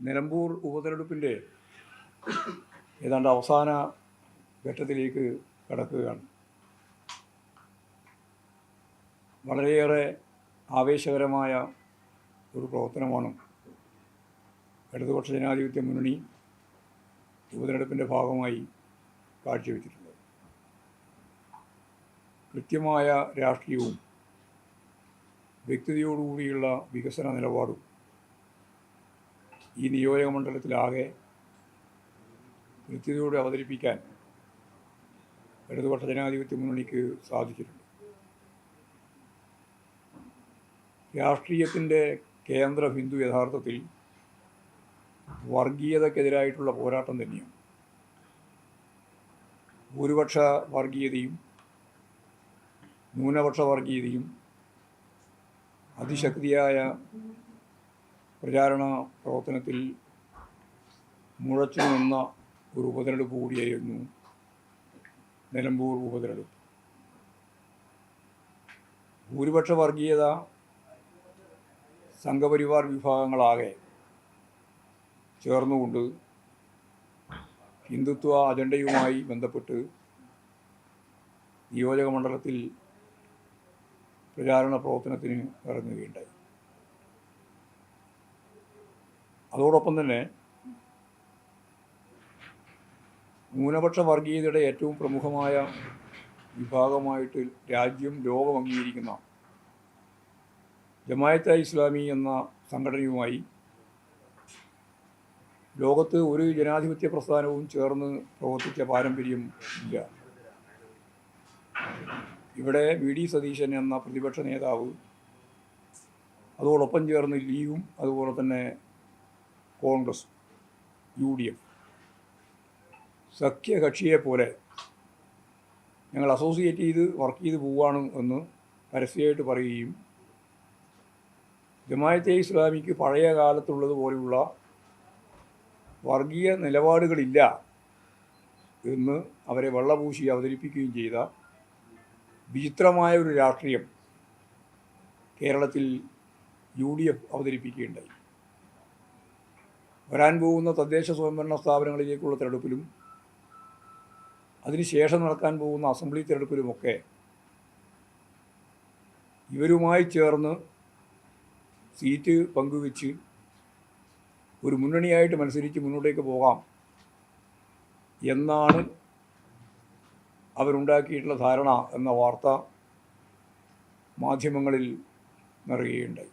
നിലമ്പൂർ ഉപതെരഞ്ഞെടുപ്പിൻ്റെ ഏതാണ്ട് അവസാന ഘട്ടത്തിലേക്ക് കടക്കുകയാണ്. വളരെയേറെ ആവേശകരമായ ഒരു പ്രവർത്തനമാണ് ഇടതുപക്ഷ ജനാധിപത്യ മുന്നണി ഉപതെരഞ്ഞെടുപ്പിൻ്റെ ഭാഗമായി കാഴ്ചവെച്ചിട്ടുള്ളത്. കൃത്യമായ രാഷ്ട്രീയവും വ്യക്തതയോടുകൂടിയുള്ള വികസന നിലപാടും ഈ നിയോജക മണ്ഡലത്തിലാകെ കൃത്യതയോടെ അവതരിപ്പിക്കാൻ ഇടതുപക്ഷ ജനാധിപത്യ മുന്നണിക്ക് സാധിച്ചിട്ടുണ്ട്. രാഷ്ട്രീയത്തിൻ്റെ കേന്ദ്ര ബിന്ദു യഥാർത്ഥത്തിൽ വർഗീയതക്കെതിരായിട്ടുള്ള പോരാട്ടം തന്നെയാണ്. ഭൂരിപക്ഷ വർഗീയതയും ന്യൂനപക്ഷ വർഗീയതയും അതിശക്തിയായ പ്രചാരണ പ്രവർത്തനത്തിൽ മുഴച്ചു നിന്ന ഒരു ഉപതെരഞ്ഞെടുപ്പ് കൂടിയായിരുന്നു നിലമ്പൂർ ഉപതെരഞ്ഞെടുപ്പ്. ഭൂരിപക്ഷ വർഗീയത സംഘപരിവാർ വിഭാഗങ്ങളാകെ ചേർന്നുകൊണ്ട് ഹിന്ദുത്വ അജണ്ടയുമായി ബന്ധപ്പെട്ട് നിയോജക മണ്ഡലത്തിൽ പ്രചാരണ പ്രവർത്തനത്തിന് ഇറങ്ങുകയുണ്ടായി. അതോടൊപ്പം തന്നെ ന്യൂനപക്ഷ വർഗീയതയുടെ ഏറ്റവും പ്രമുഖമായ വിഭാഗമായിട്ട് രാജ്യം ലോകം അംഗീകരിക്കുന്ന ജമാഅത്തെ ഇസ്ലാമി എന്ന സംഘടനയുമായി ലോകത്ത് ഒരു ജനാധിപത്യ പ്രസ്ഥാനവും ചേർന്ന് പ്രവർത്തിച്ച പാരമ്പര്യം ഇല്ല. ഇവിടെ വി.ഡി. സതീശൻ എന്ന പ്രതിപക്ഷ നേതാവ്, അതോടൊപ്പം ചേർന്ന് ലീഗും അതുപോലെ തന്നെ കോൺഗ്രസ്, UDF സഖ്യകക്ഷിയെപ്പോലെ ഞങ്ങൾ അസോസിയേറ്റ് ചെയ്ത് വർക്ക് ചെയ്ത് പോവുകയാണ് എന്ന് പരസ്യമായിട്ട് പറയുകയും ജമാഅത്തെ ഇസ്ലാമിക്ക് പഴയ കാലത്തുള്ളതുപോലെയുള്ള വർഗീയ നിലപാടുകളില്ല എന്ന് അവരെ വെള്ളപൂശി അവതരിപ്പിക്കുകയും ചെയ്ത വിചിത്രമായ ഒരു രാഷ്ട്രീയം കേരളത്തിൽ UDF അവതരിപ്പിക്കുകയുണ്ടായി. വരാൻ പോകുന്ന തദ്ദേശ സ്വയംഭരണ സ്ഥാപനങ്ങളിലേക്കുള്ള തെരഞ്ഞെടുപ്പിലും അതിനുശേഷം നടക്കാൻ പോകുന്ന അസംബ്ലി തെരഞ്ഞെടുപ്പിലുമൊക്കെ ഇവരുമായി ചേർന്ന് സീറ്റ് പങ്കുവെച്ച് ഒരു മുന്നണിയായിട്ട് മത്സരിച്ച് മുന്നോട്ടേക്ക് പോകാം എന്നാണ് അവരുണ്ടാക്കിയിട്ടുള്ള ധാരണ എന്ന വാർത്ത മാധ്യമങ്ങളിൽ നിറയുകയുണ്ടായി.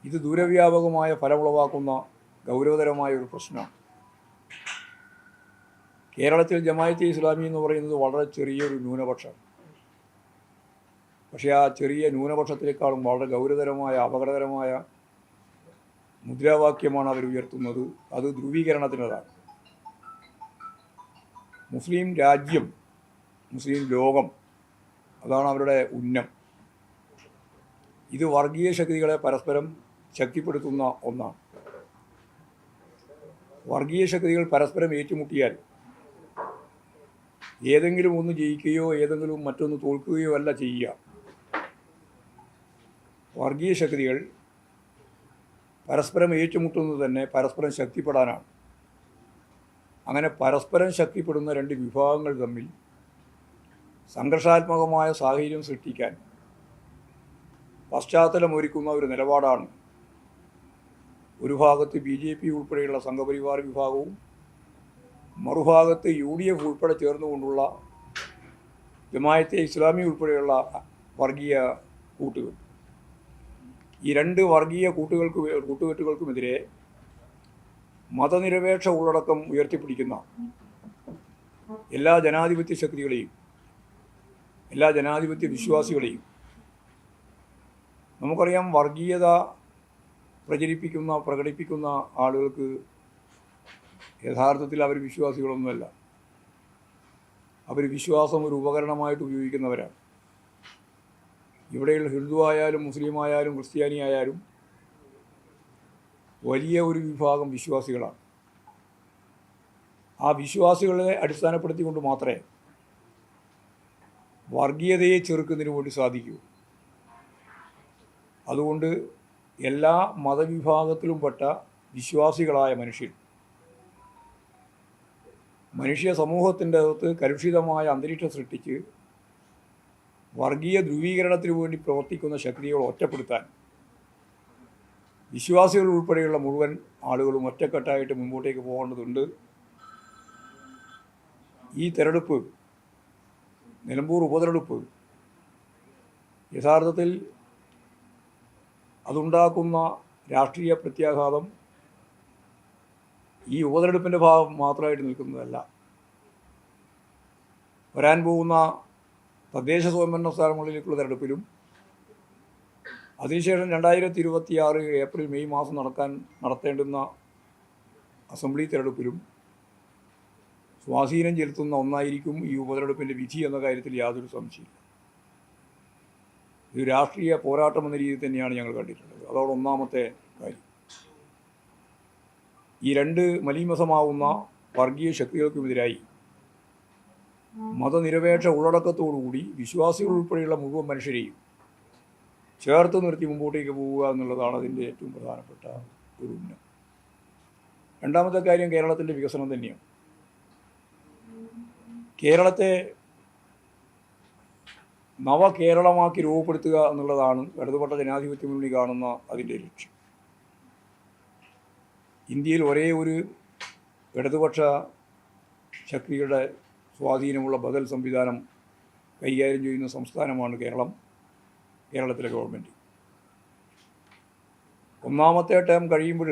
ഇത് ദൂരവ്യാപകമായ ഫലമുളവാക്കുന്ന ഗൗരവതരമായ ഒരു പ്രശ്നമാണ്. കേരളത്തിൽ ജമാഅത്തെ ഇസ്ലാമി എന്ന് പറയുന്നത് വളരെ ചെറിയൊരു ന്യൂനപക്ഷം. പക്ഷേ ആ ചെറിയ ന്യൂനപക്ഷത്തിനേക്കാളും വളരെ ഗൗരവതരമായ അപകടകരമായ മുദ്രാവാക്യമാണ് അവർ ഉയർത്തുന്നത്. അത് ധ്രുവീകരണത്തിൻ്റെതാണ്. മുസ്ലിം രാജ്യം, മുസ്ലിം ലോകം, അതാണ് അവരുടെ ഉന്നം. ഇത് വർഗീയ ശക്തികളെ പരസ്പരം ശക്തിപ്പെടുത്തുന്ന ഒന്നാണ്. വർഗീയ ശക്തികൾ പരസ്പരം ഏറ്റുമുട്ടിയാൽ ഏതെങ്കിലും ഒന്ന് ജയിക്കുകയോ ഏതെങ്കിലും മറ്റൊന്ന് തോൽക്കുകയോ അല്ല ചെയ്യുക. വർഗീയ ശക്തികൾ പരസ്പരം ഏറ്റുമുട്ടുന്നത് തന്നെ പരസ്പരം ശക്തിപ്പെടാനാണ്. അങ്ങനെ പരസ്പരം ശക്തിപ്പെടുന്ന രണ്ട് വിഭാഗങ്ങൾ തമ്മിൽ സംഘർഷാത്മകമായ സാഹചര്യം സൃഷ്ടിക്കാൻ പശ്ചാത്തലമൊരുക്കുന്ന ഒരു നിലപാടാണ് ഒരു ഭാഗത്ത് BJP ഉൾപ്പെടെയുള്ള സംഘപരിവാർ വിഭാഗവും മറുഭാഗത്ത് UDF ഉൾപ്പെടെ ചേർന്നുകൊണ്ടുള്ള ജമാഅത്തെ ഇസ്ലാമി ഉൾപ്പെടെയുള്ള വർഗീയ കൂട്ടുകൾ. ഈ രണ്ട് വർഗീയ കൂട്ടുകെട്ടുകൾക്കുമെതിരെ മതനിരപേക്ഷ ഉള്ളടക്കം ഉയർത്തിപ്പിടിക്കുന്ന എല്ലാ ജനാധിപത്യ ശക്തികളെയും എല്ലാ ജനാധിപത്യ വിശ്വാസികളെയും നമുക്കറിയാം. വർഗീയത പ്രകടിപ്പിക്കുന്ന ആളുകൾക്ക് യഥാർത്ഥത്തിൽ അവർ വിശ്വാസികളൊന്നുമല്ല. അവർ വിശ്വാസം ഒരു ഉപകരണമായിട്ട് ഉപയോഗിക്കുന്നവരാണ്. ഇവിടെയുള്ള ഹിന്ദു ആയാലും മുസ്ലിം ആയാലും ക്രിസ്ത്യാനി ആയാലും വലിയ ഒരു വിഭാഗം വിശ്വാസികളാണ്. ആ വിശ്വാസികളെ അടിസ്ഥാനപ്പെടുത്തിക്കൊണ്ട് മാത്രമേ വർഗീയതയെ ചെറുക്കുന്നതിന് വേണ്ടി സാധിക്കൂ. അതുകൊണ്ട് എല്ലാ മതവിഭാഗത്തിലും പെട്ട വിശ്വാസികളായ മനുഷ്യ സമൂഹത്തിൻ്റെ അകത്ത് കലുഷിതമായ അന്തരീക്ഷം സൃഷ്ടിച്ച് വർഗീയ ധ്രുവീകരണത്തിന് വേണ്ടി പ്രവർത്തിക്കുന്ന ശക്തികളെ ഒറ്റപ്പെടുത്താൻ വിശ്വാസികൾ ഉൾപ്പെടെയുള്ള മുഴുവൻ ആളുകളും ഒറ്റക്കെട്ടായിട്ട് മുമ്പോട്ടേക്ക് പോകേണ്ടതുണ്ട്. ഈ തെരഞ്ഞെടുപ്പ്, നിലമ്പൂർ ഉപതെരഞ്ഞെടുപ്പ്, യഥാർത്ഥത്തിൽ അതുണ്ടാക്കുന്ന രാഷ്ട്രീയ പ്രത്യാഘാതം ഈ ഉപതെരഞ്ഞെടുപ്പിൻ്റെ ഭാഗം മാത്രമായിട്ട് നിൽക്കുന്നതല്ല. വരാൻ പോകുന്ന തദ്ദേശ സ്വയംഭരണ സ്ഥാപനങ്ങളിലേക്കുള്ള തെരഞ്ഞെടുപ്പിലും അതിനുശേഷം 2026 ഏപ്രിൽ മെയ് മാസം നടത്തേണ്ടുന്ന അസംബ്ലി തെരഞ്ഞെടുപ്പിലും സ്വാധീനം ചെലുത്തുന്ന ഒന്നായിരിക്കും ഈ ഉപതെരഞ്ഞെടുപ്പിൻ്റെ വിധി എന്ന കാര്യത്തിൽ യാതൊരു സംശയമില്ല. ഇത് രാഷ്ട്രീയ പോരാട്ടം എന്ന രീതിയിൽ തന്നെയാണ് ഞങ്ങൾ കണ്ടിട്ടുള്ളത്. അതോടെ ഒന്നാമത്തെ കാര്യം, ഈ രണ്ട് മലീമസമാവുന്ന വർഗീയ ശക്തികൾക്കുമെതിരായി മതനിരപേക്ഷ ഉള്ളടക്കത്തോടുകൂടി വിശ്വാസികൾ ഉൾപ്പെടെയുള്ള മുഴുവൻ മനുഷ്യരെയും ചേർത്ത് നിർത്തി മുമ്പോട്ടേക്ക് പോവുക എന്നുള്ളതാണ് അതിൻ്റെ ഏറ്റവും പ്രധാനപ്പെട്ട ഒരു ഉന്നം. രണ്ടാമത്തെ കാര്യം കേരളത്തിൻ്റെ വികസനം തന്നെയാണ്. കേരളത്തെ നവകേരളമാക്കി രൂപപ്പെടുത്തുക എന്നുള്ളതാണ് ഇടതുപക്ഷ ജനാധിപത്യ മുന്നണി കാണുന്ന അതിൻ്റെ ലക്ഷ്യം. ഇന്ത്യയിൽ ഒരേ ഒരു ഇടതുപക്ഷ ശക്തിയുടെ സ്വാധീനമുള്ള ബദൽ സംവിധാനം കൈകാര്യം ചെയ്യുന്ന സംസ്ഥാനമാണ് കേരളത്തിലെ ഗവൺമെൻറ്. ഒന്നാമത്തെ ടേം കഴിയുമ്പോൾ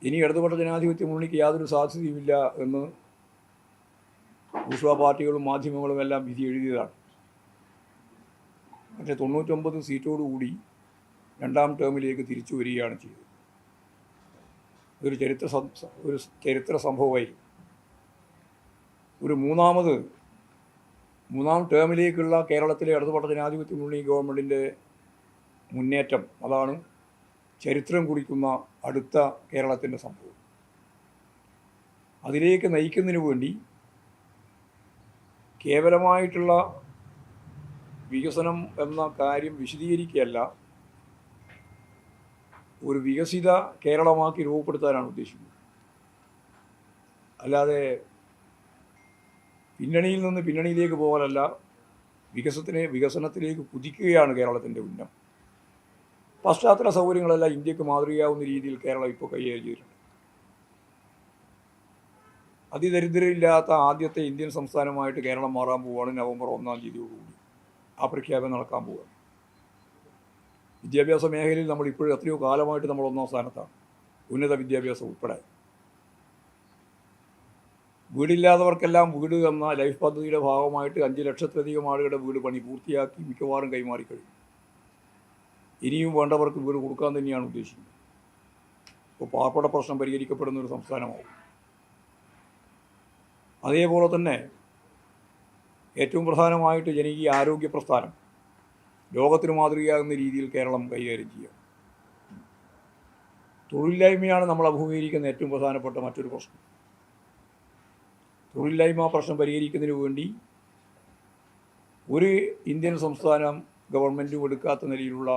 ഇനി ഇടതുപക്ഷ ജനാധിപത്യ മുന്നണിക്ക് യാതൊരു സാധ്യതയുമില്ല എന്ന് ബൂർഷ്വാ പാർട്ടികളും മാധ്യമങ്ങളും എല്ലാം വിധി എഴുതിയതാണ്. പക്ഷേ 99 സീറ്റോടുകൂടി രണ്ടാം ടേമിലേക്ക് തിരിച്ചു വരികയാണ് ചെയ്തത്. ഒരു ചരിത്ര സംഭവമായിരുന്നു. ഒരു മൂന്നാം ടേമിലേക്കുള്ള കേരളത്തിലെ ഇടതുപക്ഷ ജനാധിപത്യ മുന്നണി ഗവൺമെൻറ്റിൻ്റെ മുന്നേറ്റം, അതാണ് ചരിത്രം കുറിക്കുന്ന അടുത്ത കേരളത്തിൻ്റെ സംഭവം. അതിലേക്ക് നയിക്കുന്നതിന് വേണ്ടി കേവലമായിട്ടുള്ള വികസനം എന്ന കാര്യം വിശദീകരിക്കുകയല്ല, ഒരു വികസിത കേരളമാക്കി രൂപപ്പെടുത്താനാണ് ഉദ്ദേശിക്കുന്നത്. അല്ലാതെ പിന്നണിയിൽ നിന്ന് പിന്നണിയിലേക്ക് പോകാനല്ല, വികസനത്തിലേക്ക് കുതിക്കുകയാണ് കേരളത്തിൻ്റെ ഉന്നം. പശ്ചാത്തല സൗകര്യങ്ങളെല്ലാം ഇന്ത്യക്ക് മാതൃകയാവുന്ന രീതിയിൽ കേരളം ഇപ്പോൾ കൈകാര്യം ചെയ്തിട്ടുണ്ട്. അതിദരിദ്രരില്ലാത്ത ആദ്യത്തെ ഇന്ത്യൻ സംസ്ഥാനമായിട്ട് കേരളം മാറാൻ പോവുകയാണ് നവംബർ 1-ാം തീയതിയോടുകൂടി. ആ പ്രഖ്യാപനം നടക്കാൻ പോവുകയാണ്. വിദ്യാഭ്യാസ മേഖലയിൽ നമ്മൾ ഇപ്പോഴും എത്രയോ കാലമായിട്ട് നമ്മൾ 1-ാം സ്ഥാനത്താണ്, ഉന്നത വിദ്യാഭ്യാസം ഉൾപ്പെടെ. വീടില്ലാത്തവർക്കെല്ലാം വീട് എന്ന ലൈഫ് പദ്ധതിയുടെ ഭാഗമായിട്ട് 5 ലക്ഷത്തിലധികം ആളുകളുടെ വീട് പണി പൂർത്തിയാക്കി മിക്കവാറും കൈമാറിക്കഴിഞ്ഞു. ഇനിയും വേണ്ടവർക്ക് വീട് കൊടുക്കാൻ തന്നെയാണ് ഉദ്ദേശിക്കുന്നത്. ഇപ്പോൾ പാർപ്പിട പ്രശ്നം പരിഹരിക്കപ്പെടുന്ന ഒരു സംസ്ഥാനമാവും. അതേപോലെ തന്നെ ഏറ്റവും പ്രധാനമായിട്ട് ജനകീയ ആരോഗ്യ പ്രസ്ഥാനം ലോകത്തിന് മാതൃകയാകുന്ന രീതിയിൽ കേരളം കൈകാര്യം ചെയ്യുക. തൊഴിലില്ലായ്മയാണ് നമ്മൾ അഭിമുഖീകരിക്കുന്ന ഏറ്റവും പ്രധാനപ്പെട്ട മറ്റൊരു പ്രശ്നം. തൊഴിലില്ലായ്മ പ്രശ്നം പരിഹരിക്കുന്നതിന് വേണ്ടി ഒരു ഇന്ത്യൻ സംസ്ഥാനം ഗവൺമെൻറ്റും എടുക്കാത്ത നിലയിലുള്ള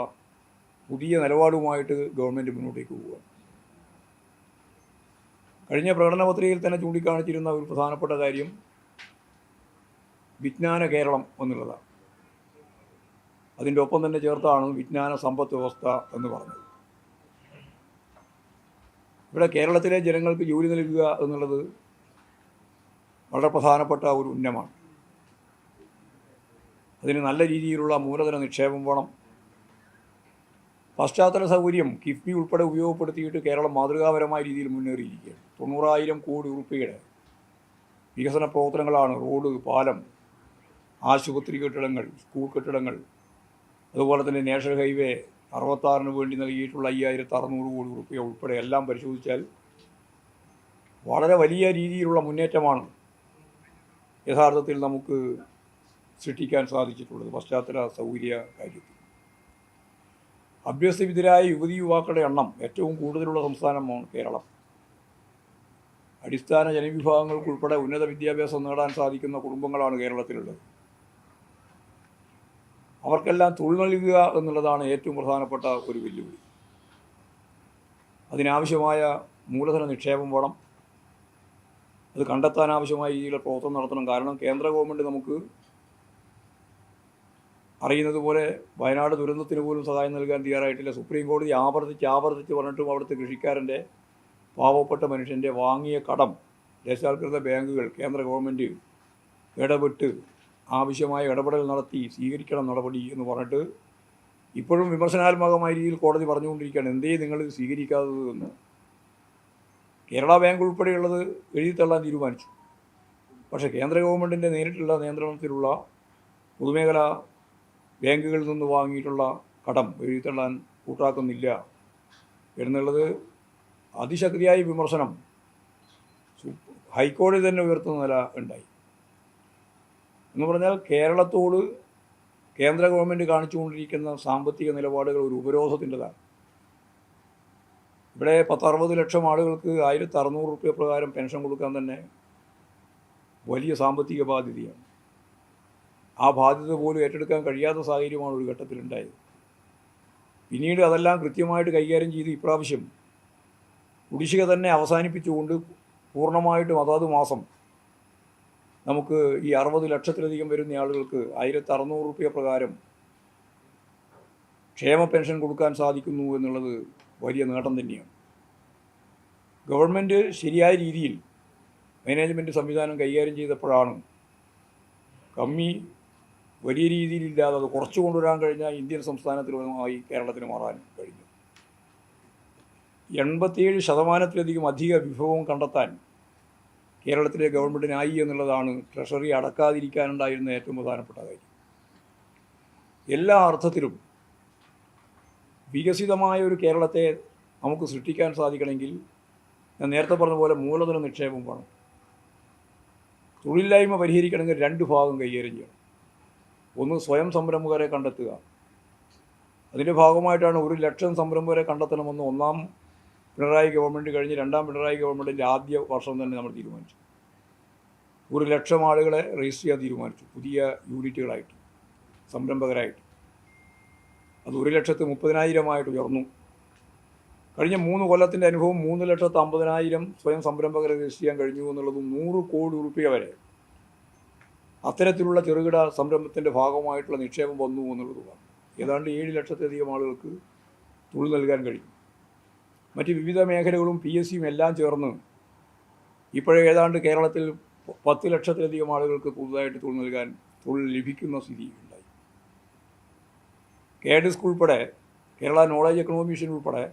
പുതിയ നിലപാടുമായിട്ട് ഗവൺമെൻറ് മുന്നോട്ടേക്ക് പോവുക. കഴിഞ്ഞ പ്രകടന പത്രികയിൽ തന്നെ ചൂണ്ടിക്കാണിച്ചിരുന്ന ഒരു പ്രധാനപ്പെട്ട കാര്യം വിജ്ഞാന കേരളം എന്നുള്ളതാണ്. അതിൻ്റെ ഒപ്പം തന്നെ ചേർത്താണ് വിജ്ഞാന സമ്പദ് വ്യവസ്ഥ എന്ന് പറഞ്ഞത്. ഇവിടെ കേരളത്തിലെ ജനങ്ങൾക്ക് ജോലി നൽകുക എന്നുള്ളത് വളരെ പ്രധാനപ്പെട്ട ഒരു ഉന്നമാണ്. അതിന് നല്ല രീതിയിലുള്ള മൂലധന നിക്ഷേപം വേണം. പശ്ചാത്തല സൗകര്യം കിഫ്ബി ഉൾപ്പെടെ ഉപയോഗപ്പെടുത്തിയിട്ട് കേരളം മാതൃകാപരമായ രീതിയിൽ മുന്നേറിയിരിക്കുകയാണ്. 90,000 കോടി രൂപയുടെ വികസന പ്രവർത്തനങ്ങളാണ് റോഡ്, പാലം, ആശുപത്രി കെട്ടിടങ്ങൾ, സ്കൂൾ കെട്ടിടങ്ങൾ, അതുപോലെ തന്നെ നാഷണൽ ഹൈവേ 66 വേണ്ടി നൽകിയിട്ടുള്ള 5,600 കോടി രൂപ ഉൾപ്പെടെ എല്ലാം പരിശോധിച്ചാൽ വളരെ വലിയ രീതിയിലുള്ള മുന്നേറ്റമാണ് യഥാർത്ഥത്തിൽ നമുക്ക് സൃഷ്ടിക്കാൻ സാധിച്ചിട്ടുള്ളത് പശ്ചാത്തല സൗകര്യ കാര്യത്തിൽ. അഭ്യസ്തവിദ്യരായ യുവതിയുവാക്കളുടെ എണ്ണം ഏറ്റവും കൂടുതലുള്ള സംസ്ഥാനമാണ് കേരളം. അടിസ്ഥാന ജനവിഭാഗങ്ങൾക്കുൾപ്പെടെ ഉന്നത വിദ്യാഭ്യാസം നേടാൻ സാധിക്കുന്ന കുടുംബങ്ങളാണ് കേരളത്തിലുള്ളത്. അവർക്കെല്ലാം തൊഴിൽ നൽകുക എന്നുള്ളതാണ് ഏറ്റവും പ്രധാനപ്പെട്ട ഒരു വെല്ലുവിളി. അതിനാവശ്യമായ മൂലധന നിക്ഷേപം വേണം. അത് കണ്ടെത്താൻ ആവശ്യമായ രീതിയിലുള്ള പ്രവർത്തനം നടത്തണം. കാരണം കേന്ദ്ര ഗവൺമെൻറ് നമുക്ക് അറിയുന്നത് പോലെ വയനാട് ദുരന്തത്തിന് പോലും സഹായം നൽകാൻ തയ്യാറായിട്ടില്ല. സുപ്രീം കോടതി ആവർത്തിച്ച് പറഞ്ഞിട്ടും അവിടുത്തെ കൃഷിക്കാരൻ്റെ, പാവപ്പെട്ട മനുഷ്യൻ്റെ വാങ്ങിയ കടം ദേശാൽകൃത ബാങ്കുകൾ കേന്ദ്ര ഗവൺമെൻറ് ഇടപെട്ട് ആവശ്യമായ ഇടപെടൽ നടത്തി സ്വീകരിക്കണം നടപടി എന്ന് പറഞ്ഞിട്ട് ഇപ്പോഴും വിമർശനാത്മകമായ രീതിയിൽ കോടതി പറഞ്ഞുകൊണ്ടിരിക്കുകയാണ്. എന്തേ നിങ്ങൾ സ്വീകരിക്കാത്തത് എന്ന്. കേരള ബാങ്ക് ഉൾപ്പെടെയുള്ളത് എഴുതിത്തള്ളാൻ തീരുമാനിച്ചു. പക്ഷേ കേന്ദ്ര ഗവൺമെൻറ്റിൻ്റെ നേരിട്ടുള്ള നിയന്ത്രണത്തിലുള്ള പൊതുമേഖലാ ബാങ്കുകളിൽ നിന്ന് വാങ്ങിയിട്ടുള്ള കടം എഴുതിത്തള്ളാൻ കൂട്ടാക്കുന്നില്ല എന്നുള്ളത് അതിശക്തിയായ വിമർശനം ഹൈക്കോടതി തന്നെ ഉയർത്തുന്ന നില ഉണ്ടായി. എന്ന് പറഞ്ഞാൽ കേരളത്തോട് കേന്ദ്ര ഗവൺമെൻറ് കാണിച്ചുകൊണ്ടിരിക്കുന്ന സാമ്പത്തിക നിലപാടുകൾ ഒരു ഉപരോധത്തിൻ്റെതാണ്. ഇവിടെ 10-60 ലക്ഷം ആളുകൾക്ക് 1600 രൂപ പ്രകാരം പെൻഷൻ കൊടുക്കാൻ തന്നെ വലിയ സാമ്പത്തിക ബാധ്യതയാണ്. ആ ബാധ്യത പോലും ഏറ്റെടുക്കാൻ കഴിയാത്ത സാഹചര്യമാണ് ഒരു ഘട്ടത്തിലുണ്ടായത്. പിന്നീട് അതെല്ലാം കൃത്യമായിട്ട് കൈകാര്യം ചെയ്ത് ഇപ്രാവശ്യം കുടിശ്ശിക തന്നെ അവസാനിപ്പിച്ചുകൊണ്ട് പൂർണ്ണമായിട്ടും അതാത് മാസം നമുക്ക് ഈ 60 ലക്ഷത്തിലധികം വരുന്ന ആളുകൾക്ക് 1600 രൂപ പ്രകാരം ക്ഷേമ പെൻഷൻ കൊടുക്കാൻ സാധിക്കുന്നു എന്നുള്ളത് വലിയ നേട്ടം തന്നെയാണ്. ഗവൺമെൻറ് ശരിയായ രീതിയിൽ മാനേജ്മെൻറ്റ് സംവിധാനം കൈകാര്യം ചെയ്തപ്പോഴാണ് കമ്മി വലിയ രീതിയിലില്ലാതെ അത് കുറച്ചു കൊണ്ടുവരാൻ കഴിഞ്ഞാൽ ഇന്ത്യൻ സംസ്ഥാനത്തിലുമായി കേരളത്തിന് മാറാൻ കഴിഞ്ഞു. 87% അധിക വിഭവം കണ്ടെത്താൻ കേരളത്തിലെ ഗവൺമെൻറ്റിനായി എന്നുള്ളതാണ് ട്രഷറി അടക്കാതിരിക്കാനുണ്ടായിരുന്ന ഏറ്റവും പ്രധാനപ്പെട്ട കാര്യം. എല്ലാ അർത്ഥത്തിലും വികസിതമായ ഒരു കേരളത്തെ നമുക്ക് സൃഷ്ടിക്കാൻ സാധിക്കണമെങ്കിൽ ഞാൻ നേരത്തെ പറഞ്ഞ പോലെ മൂലധന നിക്ഷേപം വേണം. തൊഴിലില്ലായ്മ പരിഹരിക്കണമെങ്കിൽ 2 ഭാഗം കൈകാര്യം ചെയ്യണം. ഒന്ന്, സ്വയം സംരംഭകരെ കണ്ടെത്തുക. അതിൻ്റെ ഭാഗമായിട്ടാണ് 1 ലക്ഷം സംരംഭകരെ കണ്ടെത്തണമെന്ന് ഒന്നാം പിണറായി ഗവൺമെൻറ് കഴിഞ്ഞ് രണ്ടാം പിണറായി ഗവൺമെൻറ്റിൻ്റെ ആദ്യ വർഷം തന്നെ നമ്മൾ തീരുമാനിച്ചു. 1 ലക്ഷം ആളുകളെ രജിസ്റ്റർ ചെയ്യാൻ തീരുമാനിച്ചു, പുതിയ യൂണിറ്റുകളായിട്ട്, സംരംഭകരായിട്ട്. അത് 1,30,030 ഉയർന്നു. കഴിഞ്ഞ 3 കൊല്ലത്തിൻ്റെ അനുഭവം 3,50,000 സ്വയം സംരംഭകരെ രജിസ്റ്റർ ചെയ്യാൻ കഴിഞ്ഞു എന്നുള്ളതും 100 കോടി രൂപ വരെ അത്തരത്തിലുള്ള ചെറുകിട സംരംഭത്തിൻ്റെ ഭാഗമായിട്ടുള്ള നിക്ഷേപം വന്നു എന്നുള്ളതുമാണ്. ഏതാണ്ട് 7 ലക്ഷത്തിലധികം ആളുകൾക്ക് തൊഴിൽ നൽകാൻ കഴിയും. മറ്റ് വിവിധ മേഖലകളും PSCയും എല്ലാം ചേർന്ന് ഇപ്പോഴേ ഏതാണ്ട് കേരളത്തിൽ 10 ലക്ഷത്തിലധികം ആളുകൾക്ക് പുതുതായിട്ട് തൊഴിൽ ലഭിക്കുന്ന സ്ഥിതി ഉണ്ടായി. KEDSC ഉൾപ്പെടെ, കേരള നോളജ് എക്കണോമി മിഷൻ ഉൾപ്പെടെ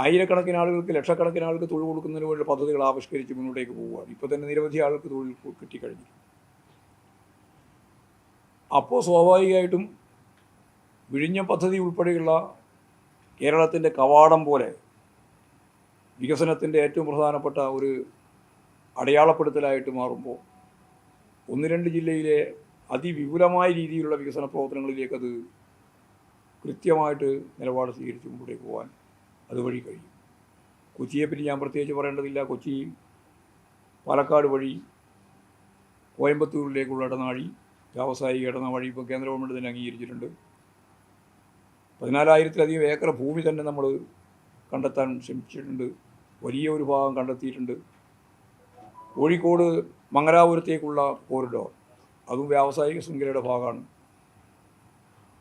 ആയിരക്കണക്കിന് ആളുകൾക്ക്, ലക്ഷക്കണക്കിന് ആളുകൾക്ക് തൊഴിൽ കൊടുക്കുന്നതിന് വേണ്ടി പദ്ധതികൾ ആവിഷ്കരിച്ച് മുന്നോട്ടേക്ക് പോവുകയാണ്. ഇപ്പോൾ തന്നെ നിരവധി ആളുകൾക്ക് തൊഴിൽ കിട്ടിക്കഴിഞ്ഞു. അപ്പോൾ സ്വാഭാവികമായിട്ടും വിഴിഞ്ഞം പദ്ധതി ഉൾപ്പെടെയുള്ള കേരളത്തിൻ്റെ കവാടം പോലെ വികസനത്തിൻ്റെ ഏറ്റവും പ്രധാനപ്പെട്ട ഒരു അടയാളപ്പെടുത്തലായിട്ട് മാറുമ്പോൾ 1-2 ജില്ലയിലെ അതിവിപുലമായ രീതിയിലുള്ള വികസന പ്രവർത്തനങ്ങളിലേക്കത് കൃത്യമായിട്ട് നിലപാട് സ്വീകരിച്ച് മുമ്പോട്ടേക്ക് പോകാൻ അതുവഴി കഴിയും. കൊച്ചിയെപ്പറ്റി ഞാൻ പ്രത്യേകിച്ച് പറയേണ്ടതില്ല. കൊച്ചി പാലക്കാട് വഴി കോയമ്പത്തൂരിലേക്കുള്ള ഇടനാഴി, വ്യാവസായിക ഇടനാഴി ഇപ്പോൾ കേന്ദ്ര ഗവൺമെൻറ് തന്നെ അംഗീകരിച്ചിട്ടുണ്ട്. 14,000-ലധികം ഏക്കർ ഭൂമി തന്നെ നമ്മൾ കണ്ടെത്താൻ ശ്രമിച്ചിട്ടുണ്ട്. വലിയ ഒരു ഭാഗം കണ്ടെത്തിയിട്ടുണ്ട്. കോഴിക്കോട് മംഗലാപുരത്തേക്കുള്ള കോറിഡോർ, അതും വ്യാവസായിക ശൃംഖലയുടെ ഭാഗമാണ്.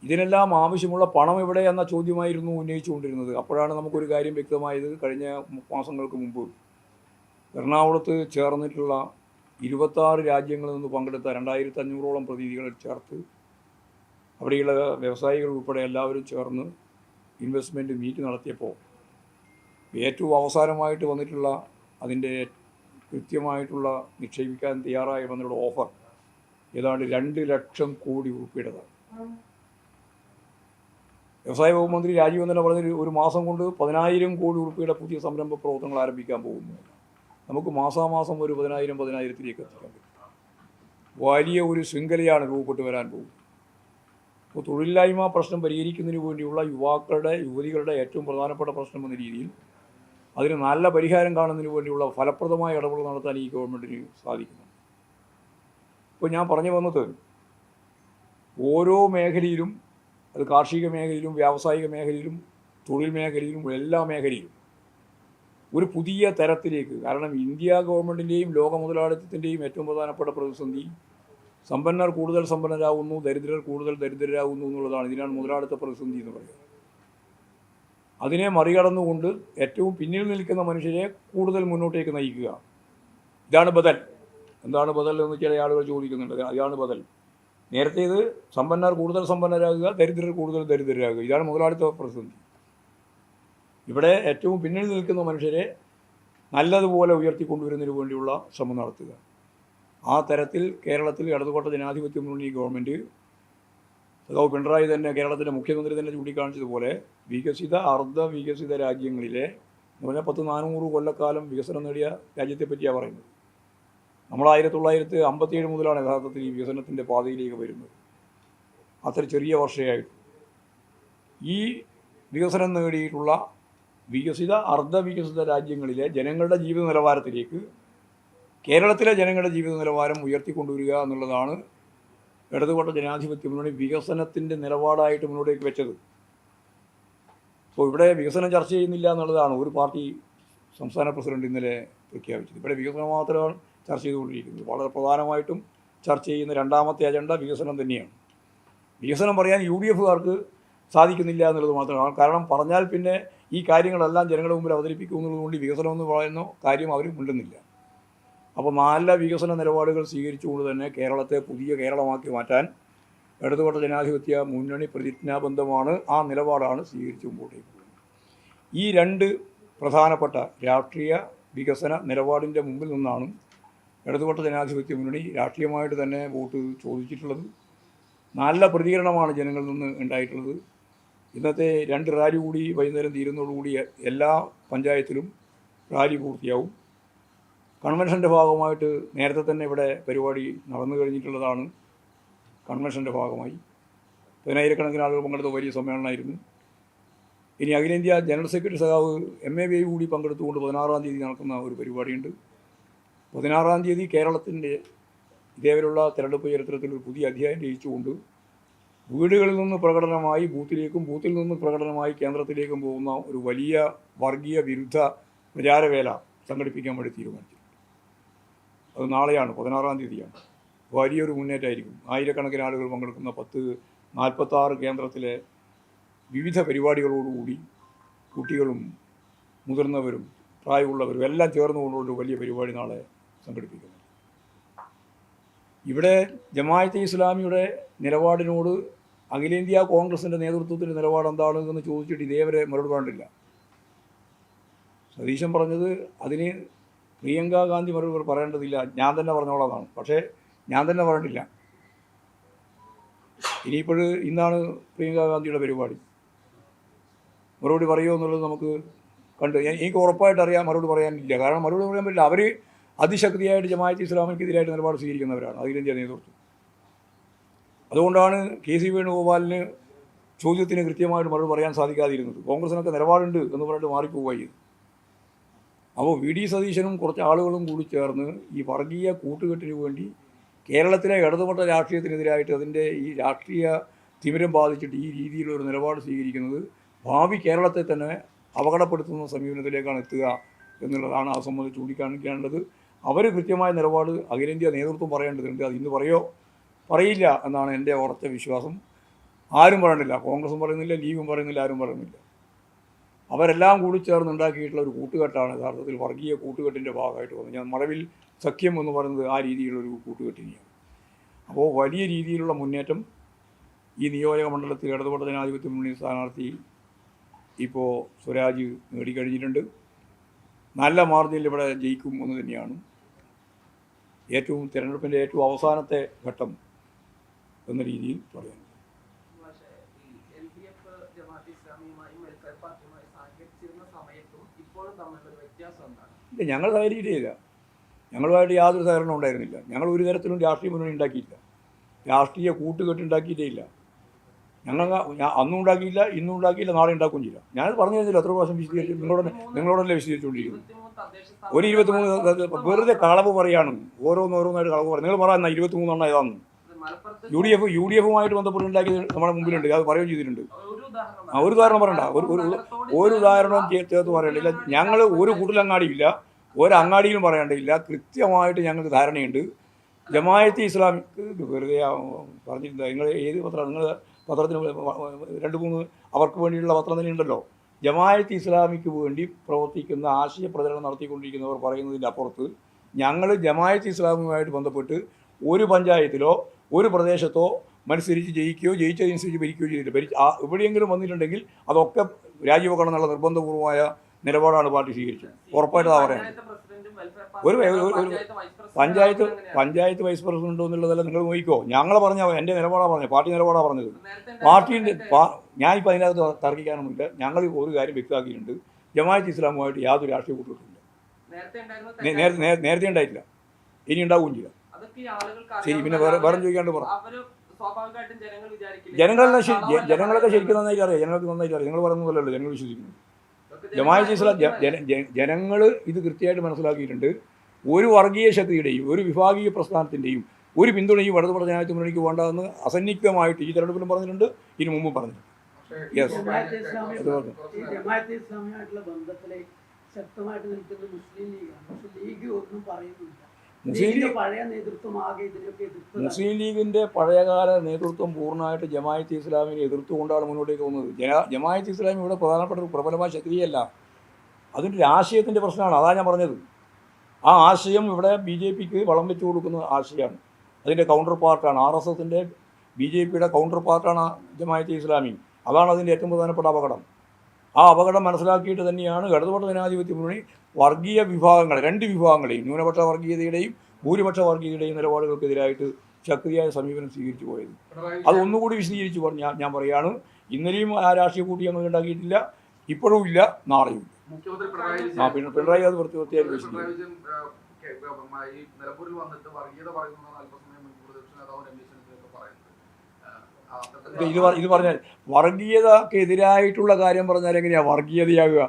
ഇതിനെല്ലാം ആവശ്യമുള്ള പണം എവിടെ എന്ന ചോദ്യമായിരുന്നു ഉന്നയിച്ചുകൊണ്ടിരുന്നത്. അപ്പോഴാണ് നമുക്കൊരു കാര്യം വ്യക്തമായത്. കഴിഞ്ഞ മാസങ്ങൾക്ക് മുമ്പ് എറണാകുളത്ത് ചേർന്നിട്ടുള്ള 26 രാജ്യങ്ങളിൽ നിന്ന് പങ്കെടുത്ത 2,500ഓളം പ്രതിനിധികളെ ചേർത്ത് അവിടെയുള്ള വ്യവസായികൾ ഉൾപ്പെടെ എല്ലാവരും ചേർന്ന് ഇൻവെസ്റ്റ്മെൻറ്റ് മീറ്റ് നടത്തിയപ്പോൾ ഏറ്റവും അവസാനമായിട്ട് വന്നിട്ടുള്ള അതിൻ്റെ കൃത്യമായിട്ടുള്ള നിക്ഷേപിക്കാൻ തയ്യാറായി വന്നിട്ടുള്ള ഓഫർ ഏതാണ്ട് 2 ലക്ഷം കോടി രൂപയുടേതാണ്. വ്യവസായ വകുപ്പ് മന്ത്രി രാജീവ് തന്നെ പറഞ്ഞ ഒരു മാസം കൊണ്ട് 10,000 കോടി രൂപയുടെ പുതിയ സംരംഭ പ്രവർത്തനങ്ങൾ ആരംഭിക്കാൻ പോകുന്നു. നമുക്ക് മാസാമാസം ഒരു 10,000-10,000ത്തിലേക്ക് എത്തിക്കാൻ പറ്റും. വലിയ ഒരു ശൃംഖലയാണ് രൂപപ്പെട്ട് വരാൻ പോകുന്നത്. അപ്പോൾ തൊഴിലില്ലായ്മ പ്രശ്നം പരിഹരിക്കുന്നതിന് വേണ്ടിയുള്ള യുവതികളുടെ ഏറ്റവും പ്രധാനപ്പെട്ട പ്രശ്നം എന്ന രീതിയിൽ അതിന് നല്ല പരിഹാരം കാണുന്നതിന് വേണ്ടിയുള്ള ഫലപ്രദമായ ഇടപെടൽ നടത്താൻ ഈ ഗവൺമെൻറ്റിന് സാധിക്കുന്നു. ഇപ്പോൾ ഞാൻ പറഞ്ഞു വന്നത്, ഓരോ മേഖലയിലും, അത് കാർഷിക മേഖലയിലും വ്യാവസായിക മേഖലയിലും തൊഴിൽ മേഖലയിലും എല്ലാ മേഖലയിലും ഒരു പുതിയ തരത്തിലേക്ക്. കാരണം ഇന്ത്യ ഗവൺമെൻറ്റിൻ്റെയും ലോക മുതലാളിത്തത്തിൻ്റെയും ഏറ്റവും പ്രധാനപ്പെട്ട പ്രതിസന്ധി സമ്പന്നർ കൂടുതൽ സമ്പന്നരാകുന്നു, ദരിദ്രർ കൂടുതൽ ദരിദ്രരാകുന്നു എന്നുള്ളതാണ്. ഇതിനാണ് മുതലാളിത്ത പ്രതിസന്ധി എന്ന് പറയുന്നത്. അതിനെ മറികടന്നുകൊണ്ട് ഏറ്റവും പിന്നിൽ നിൽക്കുന്ന മനുഷ്യരെ കൂടുതൽ മുന്നോട്ടേക്ക് നയിക്കുക. ഇതാണ് ബദൽ. എന്താണ് ബദൽ എന്ന് ചില ആളുകൾ ചോദിക്കുന്നുണ്ട്. അതാണ് ബദൽ. നേരത്തെ ഇത് സമ്പന്നർ കൂടുതൽ സമ്പന്നരാകുക, ദരിദ്രർ കൂടുതൽ ദരിദ്രരാകുക. ഇതാണ് മുതലാളിത്ത പ്രതിസന്ധി. ഇവിടെ ഏറ്റവും പിന്നിൽ നിൽക്കുന്ന മനുഷ്യരെ നല്ലതുപോലെ ഉയർത്തിക്കൊണ്ടുവരുന്നതിന് വേണ്ടിയുള്ള ശ്രമം നടത്തുക. ആ തരത്തിൽ കേരളത്തിൽ ഇടതുപക്ഷ ജനാധിപത്യ മുന്നണി ഗവൺമെൻറ്, സഖാവ് പിണറായി തന്നെ കേരളത്തിൻ്റെ മുഖ്യമന്ത്രി തന്നെ ചൂണ്ടിക്കാണിച്ചതുപോലെ വികസിത അർദ്ധ വികസിത രാജ്യങ്ങളിലെ എന്ന് പറഞ്ഞാൽ 400 കൊല്ലക്കാലം വികസനം നേടിയ രാജ്യത്തെപ്പറ്റിയാണ് പറയുന്നത്. നമ്മൾ 1957 മുതലാണ് യഥാർത്ഥത്തിൽ ഈ വികസനത്തിൻ്റെ പാതയിലേക്ക് വരുന്നത്. അത്ര ചെറിയ വർഷമായിട്ട് ഈ വികസനം നേടിയിട്ടുള്ള വികസിത അർദ്ധ വികസിത രാജ്യങ്ങളിലെ ജനങ്ങളുടെ ജീവിത നിലവാരത്തിലേക്ക് കേരളത്തിലെ ജനങ്ങളുടെ ജീവിത നിലവാരം ഉയർത്തിക്കൊണ്ടുവരിക എന്നുള്ളതാണ് ഇടതുപക്ഷ ജനാധിപത്യ മുന്നണി വികസനത്തിൻ്റെ നിലപാടായിട്ട് മുന്നോട്ടേക്ക് വെച്ചത്. അപ്പോൾ ഇവിടെ വികസനം ചർച്ച ചെയ്യുന്നില്ല എന്നുള്ളതാണ് ഒരു പാർട്ടി സംസ്ഥാന പ്രസിഡന്റ് ഇന്നലെ പ്രഖ്യാപിച്ചത്. ഇവിടെ വികസനം മാത്രമാണ് ചർച്ച ചെയ്തുകൊണ്ടിരിക്കുന്നത്. വളരെ പ്രധാനമായിട്ടും ചർച്ച ചെയ്യുന്ന രണ്ടാമത്തെ അജണ്ട വികസനം തന്നെയാണ്. വികസനം പറയാൻ UDF-കാർക്ക് സാധിക്കുന്നില്ല എന്നുള്ളത് മാത്രമാണ്. കാരണം പറഞ്ഞാൽ പിന്നെ ഈ കാര്യങ്ങളെല്ലാം ജനങ്ങളുടെ മുമ്പിൽ അവതരിപ്പിക്കുമെന്നുള്ളതുകൊണ്ട് വികസനം എന്ന് പറയുന്ന കാര്യം അവർ മിണ്ടുന്നില്ല. അപ്പോൾ നല്ല വികസന നിലപാടുകൾ സ്വീകരിച്ചുകൊണ്ട് തന്നെ കേരളത്തെ പുതിയ കേരളമാക്കി മാറ്റാൻ ഇടതുപക്ഷ ജനാധിപത്യ മുന്നണി പ്രതിജ്ഞാബദ്ധമാണ്. ആ നിലപാടാണ് സ്വീകരിച്ചു മുമ്പോട്ടേക്ക് പോകുന്നത്. ഈ രണ്ട് പ്രധാനപ്പെട്ട രാഷ്ട്രീയ വികസന നിലപാടിൻ്റെ മുമ്പിൽ നിന്നാണ് ഇടതുപക്ഷ ജനാധിപത്യ മുന്നണി രാഷ്ട്രീയമായിട്ട് തന്നെ വോട്ട് ചോദിച്ചിട്ടുള്ളത്. നല്ല പ്രതികരണമാണ് ജനങ്ങളിൽ നിന്ന് ഉണ്ടായിട്ടുള്ളത്. ഇന്നത്തെ 2 റാലി കൂടി വൈകുന്നേരം തീരുന്നതോടുകൂടി എല്ലാ പഞ്ചായത്തിലും റാലി പൂർത്തിയാവും. കൺവെൻഷൻ്റെ ഭാഗമായിട്ട് നേരത്തെ തന്നെ ഇവിടെ പരിപാടി നടന്നു കഴിഞ്ഞിട്ടുള്ളതാണ്. കൺവെൻഷൻ്റെ ഭാഗമായി 10,000-കണക്കിന് ആളുകൾ പങ്കെടുത്ത വലിയ സമ്മേളനമായിരുന്നു. ഇനി അഖിലേന്ത്യാ ജനറൽ സെക്രട്ടറി സഖാവ് MAV കൂടി പങ്കെടുത്തുകൊണ്ട് 16-ാം തീയതി നടക്കുന്ന ഒരു പരിപാടിയുണ്ട്. 16-ാം തീയതി കേരളത്തിൻ്റെ ഇതേവരെയുള്ള തെരഞ്ഞെടുപ്പ് ചരിത്രത്തിൽ ഒരു പുതിയ അധ്യായം രചിച്ചുകൊണ്ട് വീടുകളിൽ നിന്ന് പ്രകടനമായി ബൂത്തിലേക്കും ബൂത്തിൽ നിന്ന് പ്രകടനമായി കേന്ദ്രത്തിലേക്കും പോകുന്ന ഒരു വലിയ വർഗീയ വിരുദ്ധ പ്രചാരവേല സംഘടിപ്പിക്കാൻ വേണ്ടി തീരുമാനിച്ചു. അത് നാളെയാണ്, 16-ാം തീയതിയാണ്. വലിയൊരു മുന്നേറ്റമായിരിക്കും. 1000-കണക്കിന് ആളുകൾ പങ്കെടുക്കുന്ന 46 കേന്ദ്രത്തിലെ വിവിധ പരിപാടികളോടുകൂടി കുട്ടികളും മുതിർന്നവരും പ്രായമുള്ളവരും എല്ലാം ചേർന്നുകൊണ്ടുള്ള വലിയ പരിപാടി നാളെ സംഘടിപ്പിക്കുന്നു. ഇവിടെ ജമാഅത്തെ ഇസ്ലാമിയുടെ നിലപാടിനോട് അഖിലേന്ത്യാ കോൺഗ്രസിൻ്റെ നേതൃത്വത്തിൻ്റെ നിലപാട് എന്താണ് എന്ന് ചോദിച്ചിട്ട് ഇതേവരെ മറുപടി പറഞ്ഞിട്ടില്ല. സതീശൻ പറഞ്ഞത് അതിന് പ്രിയങ്ക ഗാന്ധി മറുപടി പറയേണ്ടതില്ല, ഞാൻ തന്നെ പറഞ്ഞോളാതാണ്. പക്ഷേ ഞാൻ തന്നെ പറഞ്ഞിട്ടില്ല. ഇനിയിപ്പോൾ ഇന്നാണ് പ്രിയങ്ക ഗാന്ധിയുടെ പരിപാടി. മറുപടി പറയുമോ എന്നുള്ളത് നമുക്ക് എനിക്ക് ഉറപ്പായിട്ട് അറിയാം മറുപടി പറയാനില്ല. കാരണം മറുപടി പറയാൻ പറ്റില്ല. അവർ അതിശക്തിയായിട്ട് ജമാഅത്തെ ഇസ്ലാമിക്കെതിരായിട്ട് നിലപാട് സ്വീകരിക്കുന്നവരാണ് അഖിലേന്ത്യാ നേതൃത്വം. അതുകൊണ്ടാണ് KC വേണുഗോപാലിന് ചോദ്യത്തിന് കൃത്യമായിട്ട് മറുപടി പറയാൻ സാധിക്കാതിരുന്നത്. കോൺഗ്രസിനൊക്കെ നിലപാടുണ്ട് എന്ന് പറഞ്ഞിട്ട് മാറിപ്പോവുകയായി. അപ്പോൾ VD സതീശനും കുറച്ച് ആളുകളും കൂടി ചേർന്ന് ഈ വർഗീയ കൂട്ടുകെട്ടിന് വേണ്ടി കേരളത്തിലെ ഇടതുപക്ഷ രാഷ്ട്രീയത്തിനെതിരായിട്ട് അതിൻ്റെ ഈ രാഷ്ട്രീയ തിമിരം ബാധിച്ചിട്ട് ഈ രീതിയിലൊരു നിലപാട് സ്വീകരിക്കുന്നത് ഭാവി കേരളത്തെ തന്നെ അപകടപ്പെടുത്തുന്ന സമീപനത്തിലേക്കാണ് എത്തുക എന്നുള്ളതാണ് ആ സംബന്ധിച്ച് ചൂണ്ടിക്കാണിക്കേണ്ടത്. അവർ കൃത്യമായ നിലപാട് അഖിലേന്ത്യാ നേതൃത്വം പറയേണ്ടതുണ്ട്. അത് ഇന്ന് പറയില്ല എന്നാണ് എൻ്റെ ഉറച്ച വിശ്വാസം. ആരും പറയുന്നില്ല, കോൺഗ്രസും പറയുന്നില്ല, ലീഗും പറയുന്നില്ല, ആരും പറയുന്നില്ല. അവരെല്ലാം കൂടി ചേർന്നുണ്ടാക്കിയിട്ടുള്ള ഒരു കൂട്ടുകെട്ടാണ് യഥാർത്ഥത്തിൽ വർഗീയ കൂട്ടുകെട്ടിൻ്റെ ഭാഗമായിട്ട് വന്നത്. ഞാൻ മഴവിൽ സഖ്യം എന്ന് പറയുന്നത് ആ രീതിയിലുള്ളൊരു കൂട്ടുകെട്ടിനെയാണ്. അപ്പോൾ വലിയ രീതിയിലുള്ള മുന്നേറ്റം ഈ നിയോജക മണ്ഡലത്തിൽ ഇടതുപക്ഷ ജനാധിപത്യ മുന്നണി സ്ഥാനാർത്ഥി ഇപ്പോൾ സ്വരാജ് നേടിക്കഴിഞ്ഞിട്ടുണ്ട്. നല്ല മാർജിനിൽ ഇവിടെ ജയിക്കും എന്ന് തന്നെയാണ് തിരഞ്ഞെടുപ്പിൻ്റെ ഏറ്റവും അവസാനത്തെ ഘട്ടം എന്ന രീതിയിൽ പറയാൻ. ഇല്ല, ഞങ്ങൾ സഹകരിച്ചിട്ടില്ല. ഞങ്ങളുമായിട്ട് യാതൊരു സഹകരണം ഉണ്ടായിരുന്നില്ല. ഞങ്ങൾ ഒരു തരത്തിലും രാഷ്ട്രീയ മുന്നണി ഉണ്ടാക്കിയില്ല, രാഷ്ട്രീയ കൂട്ടുകെട്ടുണ്ടാക്കിയിട്ടേ ഇല്ല. അന്നും ഉണ്ടാക്കിയില്ല, ഇന്നും ഉണ്ടാക്കിയില്ല, നാളെ ഉണ്ടാക്കുകയും ചെയ്യില്ല. ഞാനത് പറഞ്ഞു കഴിഞ്ഞില്ല. എത്ര പ്രാവശ്യം വിശദീകരിച്ചു? നിങ്ങളോടല്ലേ വിശദീകരിച്ചുകൊണ്ടിരിക്കുന്നത്. ഒരു 23 വെറുതെ കളവ് പറയാണ്, ഓരോന്നോരോന്നായിട്ട് കളവ് പറയും. നിങ്ങൾ പറയാം 23 ഏതാണെന്ന്. UDF ബന്ധപ്പെട്ടുണ്ടാക്കിയത് നമ്മുടെ മുമ്പിലുണ്ട്, അത് പറയുകയും ചെയ്തിട്ടുണ്ട്. ഒരു ഉദാഹരണം പറയണ്ട, ഒരു ഉദാഹരണം ചേർത്ത് പറയണ്ടില്ല. ഞങ്ങൾ ഒരു കൂട്ടിലങ്ങാടിയില്ല, ഒരങ്ങാടിയിലും പറയേണ്ടതില്ല. കൃത്യമായിട്ട് ഞങ്ങൾക്ക് ധാരണയുണ്ട്. ജമാഅത്തെ ഇസ്ലാമിക്ക് വെറുതെ പറഞ്ഞിരുന്നത്, നിങ്ങൾ ഏത് പത്രം, നിങ്ങൾ പത്രത്തിന് 2-3 അവർക്ക് വേണ്ടിയിട്ടുള്ള പത്രം തന്നെ ഉണ്ടല്ലോ. ജമാഅത്തെ ഇസ്ലാമിക്ക് വേണ്ടി പ്രവർത്തിക്കുന്ന ആശയ പ്രചരണം നടത്തിക്കൊണ്ടിരിക്കുന്നവർ പറയുന്നതിൻ്റെ അപ്പുറത്ത് ഞങ്ങൾ ജമാഅത്തെ ഇസ്ലാമുമായിട്ട് ബന്ധപ്പെട്ട് ഒരു പഞ്ചായത്തിലോ ഒരു പ്രദേശത്തോ മത്സരിച്ച് ജയിക്കുകയോ ജയിച്ചതനുസരിച്ച് ഭരിക്കുകയോ ചെയ്തിട്ട് എവിടെയെങ്കിലും വന്നിട്ടുണ്ടെങ്കിൽ അതൊക്കെ രാജിവെക്കണം എന്നുള്ള നിർബന്ധപൂർവമായ നിലപാടാണ് പാർട്ടി സ്വീകരിച്ചത്. ഉറപ്പായിട്ട് അതാ പറയുന്നത്. ഒരു പഞ്ചായത്ത് വൈസ് പ്രസിഡന്റ് എന്നുള്ളതല്ല നിങ്ങൾ നോക്കിക്കോ. ഞങ്ങൾ എൻ്റെ നിലപാടാണ് പറഞ്ഞത്, പാർട്ടി നിലപാടാണ് പറഞ്ഞത്. പാർട്ടീൻ്റെ ഞാനിപ്പോൾ അതിനകത്ത് തർക്കിക്കാനൊന്നുമില്ല. ഞങ്ങൾ ഒരു കാര്യം വ്യക്തമാക്കിയിട്ടുണ്ട്, ജമാഅത്തെ ഇസ്ലാമുമായിട്ട് യാതൊരു രാഷ്ട്രീയ കൂട്ടുകെട്ടില്ല. നേരത്തെ ഉണ്ടായിട്ടില്ല, ഇനി ഉണ്ടാവുകയും ചെയ്യാം. ശരി, പിന്നെ വേറെ ചോദിക്കാണ്ട് പറ. ജനങ്ങളൊക്കെ ശരിക്കും നന്നായിട്ട് അറിയാം, ജനങ്ങൾക്ക് നന്നായിട്ട് അറിയാം. നിങ്ങൾ പറയുന്നതല്ലല്ലോ ജനങ്ങൾ വിശ്വസിക്കുന്നു. ജമാഅത്തെ ഇസ്ലാം ജനങ്ങൾ ഇത് കൃത്യമായിട്ട് മനസ്സിലാക്കിയിട്ടുണ്ട്. ഒരു വർഗീയ ശക്തിയുടെയും ഒരു വിഭാഗീയ പ്രസ്ഥാനത്തിൻ്റെയും ഒരു പിന്തുണയും ഇടതുപക്ഷ ജനാധിപത്യ മുന്നണിക്ക് വേണ്ടതെന്ന് അസന്നിഗ്ധമായിട്ട് ഈ തെരഞ്ഞെടുപ്പിലും പറഞ്ഞിട്ടുണ്ട്, ഇതിനു മുമ്പും പറഞ്ഞിട്ടുണ്ട്. യെസ്, മുസ്ലിം ലീഗിൻ്റെ പഴയകാല നേതൃത്വം പൂർണ്ണമായിട്ട് ജമാഅത്തെ ഇസ്ലാമിനെ എതിർത്തുകൊണ്ടാണ് മുന്നോട്ടേക്ക് പോകുന്നത്. ജമാഅത്തെ ഇസ്ലാമി ഇവിടെ പ്രധാനപ്പെട്ട ഒരു പ്രബലമായ ശക്തിയല്ല, അതിൻ്റെ ആശയത്തിൻ്റെ പ്രശ്നമാണ്. അതാണ് ഞാൻ പറഞ്ഞത്. ആ ആശയം ഇവിടെ BJPക്ക് വളം വെച്ചു കൊടുക്കുന്ന ആശയമാണ്. അതിൻ്റെ കൗണ്ടർ പാർട്ടാണ് RSSൻ്റെ, BJPയുടെ കൗണ്ടർ പാർട്ടാണ് ജമാഅത്തെ ഇസ്ലാമി. അതാണ് അതിൻ്റെ ഏറ്റവും പ്രധാനപ്പെട്ട അപകടം. ആ അപകടം മനസ്സിലാക്കിയിട്ട് തന്നെയാണ് ഇടതുപക്ഷ ജനാധിപത്യ മുന്നണി വർഗീയ വിഭാഗങ്ങൾ, 2 വിഭാഗങ്ങളെയും, ന്യൂനപക്ഷ വർഗീയതയുടെയും ഭൂരിപക്ഷ വർഗീയതയുടെയും നിലപാടുകൾക്കെതിരായിട്ട് ശക്തിയായ സമീപനം സ്വീകരിച്ചു പോയത്. അതൊന്നുകൂടി വിശദീകരിച്ച് ഞാൻ പറയുകയാണ്, ഇന്നലെയും ആ രാഷ്ട്രീയ കൂട്ടി ഞങ്ങൾ ഉണ്ടാക്കിയിട്ടില്ല, ഇപ്പോഴും ഇല്ല, നാളെയും ഇല്ല. പിണറായി അത് വൃത്തിയായി വിശദീകരിച്ചു. ഇത് പറഞ്ഞാൽ വർഗീയതക്കെതിരായിട്ടുള്ള കാര്യം പറഞ്ഞാൽ എങ്ങനെയാണ് വർഗീയതയാകുക?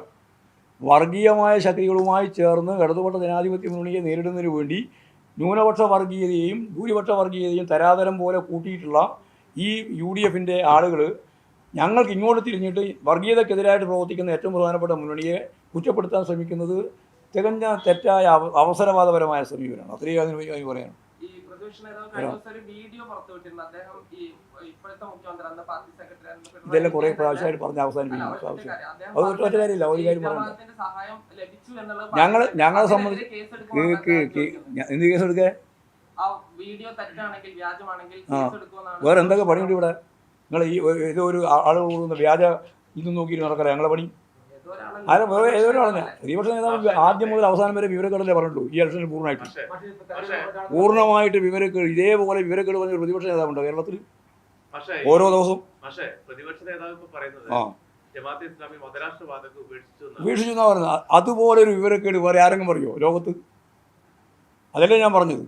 വർഗീയമായ ശക്തികളുമായി ചേർന്ന് ഇടതുപക്ഷ ജനാധിപത്യ മുന്നണിയെ നേരിടുന്നതിന് വേണ്ടി ന്യൂനപക്ഷ വർഗീയതയെയും ഭൂരിപക്ഷ വർഗീയതയും തരാതരം പോലെ കൂട്ടിയിട്ടുള്ള ഈ UDFൻ്റെ ആളുകൾ ഞങ്ങൾക്ക് ഇങ്ങോട്ട് തിരിഞ്ഞിട്ട് വർഗീയതക്കെതിരായിട്ട് പ്രവർത്തിക്കുന്ന ഏറ്റവും പ്രധാനപ്പെട്ട മുന്നണിയെ കുറ്റപ്പെടുത്താൻ ശ്രമിക്കുന്നത് തികഞ്ഞ തെറ്റായ അവസരവാദപരമായ സമീപനമാണ്. അത്രയും അതിന് പറയാം. ഇതെല്ലാം കുറേ പ്രാവശ്യമായിട്ട് പറഞ്ഞ് അവസാനിപ്പിക്കണം. അത് ഒറ്റ കാര്യമില്ല, ഒരു കാര്യം പറയണ്ട. ഞങ്ങളെ സംബന്ധിച്ച് എന്ത് കേസ് എടുക്കേ? വേറെ എന്തൊക്കെ പണിയുണ്ട് ഇവിടെ? നിങ്ങൾ ഈ ഏതോ ഒരു ആളുകൾ കൂടുന്ന വ്യാജ ഇതും നോക്കിയിട്ട് നടക്കല ഞങ്ങളെ പണി. ആരും വേറെ ഏതോ ഒരാളെ പ്രതിപക്ഷ നേതാവ് ആദ്യം മുതൽ അവസാനം വരെ വിവരക്കേടല്ലേ പറഞ്ഞിട്ടുള്ളൂ. ഈ ഇലക്ഷനിൽ പൂർണ്ണമായിട്ട് വിവരക്കേട്, ഇതേപോലെ വിവരക്കേട് പറഞ്ഞ ഒരു പ്രതിപക്ഷ നേതാവുണ്ടോ കേരളത്തിൽ? ഓരോ ദിവസവും ഉപേക്ഷിച്ചു എന്നാ പറയുന്നത്. അതുപോലെ ഒരു വിവരക്കേട് വേറെ ആരെങ്കിലും പറയോ ലോകത്ത്? അതല്ലേ ഞാൻ പറഞ്ഞത്.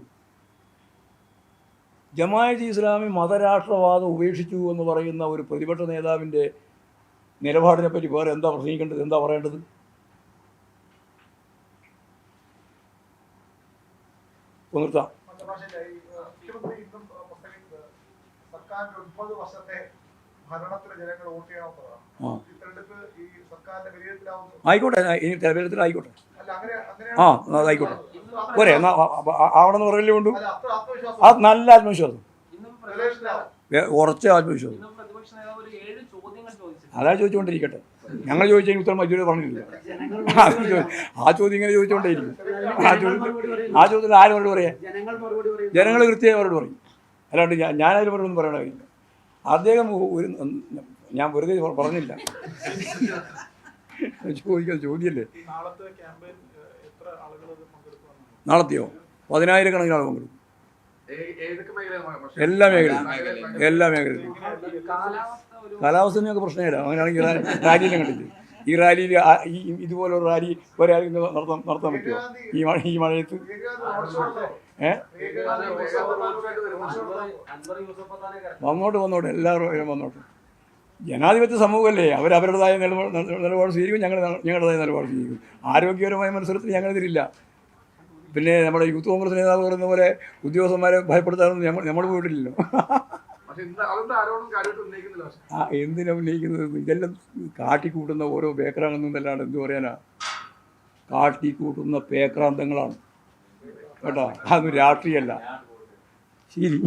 ജമാഅത്തെ ഇസ്ലാമി മതരാഷ്ട്രവാദം ഉപേക്ഷിച്ചു എന്ന് പറയുന്ന ഒരു പ്രതിപക്ഷ നേതാവിൻ്റെ നിലപാടിനെ പറ്റി വേറെ എന്താ പ്രസംഗിക്കേണ്ടത്, എന്താ പറയേണ്ടത്? നിർത്താം. ആയിക്കോട്ടെ, ഇനി തെരഞ്ഞെടുപ്പിലായിക്കോട്ടെ. അതായിക്കോട്ടെ പോരെ, എന്നാ ആവണമെന്ന് പറയല്ലേ വേണ്ടു. അത് നല്ല ആത്മവിശ്വാസം, കുറച്ച് ആത്മവിശ്വാസം. അതാണ് ചോദിച്ചുകൊണ്ടിരിക്കട്ടെ. ഞങ്ങൾ ചോദിച്ചതിന് ഉത്തരം ഇതുവരെ പറഞ്ഞില്ല. ആ ചോദ്യം ഇങ്ങനെ ചോദിച്ചുകൊണ്ടേയിരിക്കും. ആ ചോദ്യത്തിന് ആര് മറുപടി പറയാം? ജനങ്ങൾ കൃത്യമായി മറുപടി പറയും. അല്ലാണ്ട് ഞാനതിന് മറുപടി ഒന്നും പറയണ കാര്യമില്ല. അദ്ദേഹം ഒരു ഞാൻ വെറുതെ പറഞ്ഞില്ല, ചോദിക്കുന്ന ചോദ്യമല്ലേ. നാളത്തെയോ 10,000 ആൾ പങ്കെടുക്കും. എല്ലാ മേഖലയിലും. കാലാവസ്ഥ ഞങ്ങൾക്ക് പ്രശ്നമില്ല. അങ്ങനെയാണെങ്കിൽ റാലിയിലും കണ്ടില്ലേ? ഈ റാലിയിൽ ഇതുപോലൊരു റാലി ഒരാൾ നടത്താൻ പറ്റുമോ ഈ മഴയത്ത്? വന്നോട്ട് എല്ലാവരും വന്നോട്ട്. ജനാധിപത്യ സമൂഹമല്ലേ, അവരവരുടേതായ നിലപാട് സ്വീകരിക്കും, ഞങ്ങളുടേതായ നിലപാട് സ്വീകരിക്കും. ആരോഗ്യപരമായ മത്സരത്തിൽ ഞങ്ങളിതിലില്ല. പിന്നെ നമ്മുടെ യൂത്ത് കോൺഗ്രസ് നേതാവ് പറയുന്ന പോലെ ഉദ്യോഗസ്ഥന്മാരെ ഭയപ്പെടുത്താനൊന്നും നമ്മൾ പോയിട്ടില്ലല്ലോ. ആ എന്തിനാ ഉന്നയിക്കുന്നത്? ഇതെല്ലാം കാട്ടിക്കൂട്ടുന്ന ഓരോ പേക്രാന്തങ്ങളാണ്. എന്ത് പറയാനാ, കാട്ടിക്കൂട്ടുന്ന പേക്രാന്തങ്ങളാണ് കേട്ടോ. അതൊന്നും രാഷ്ട്രീയമല്ല. ശരി.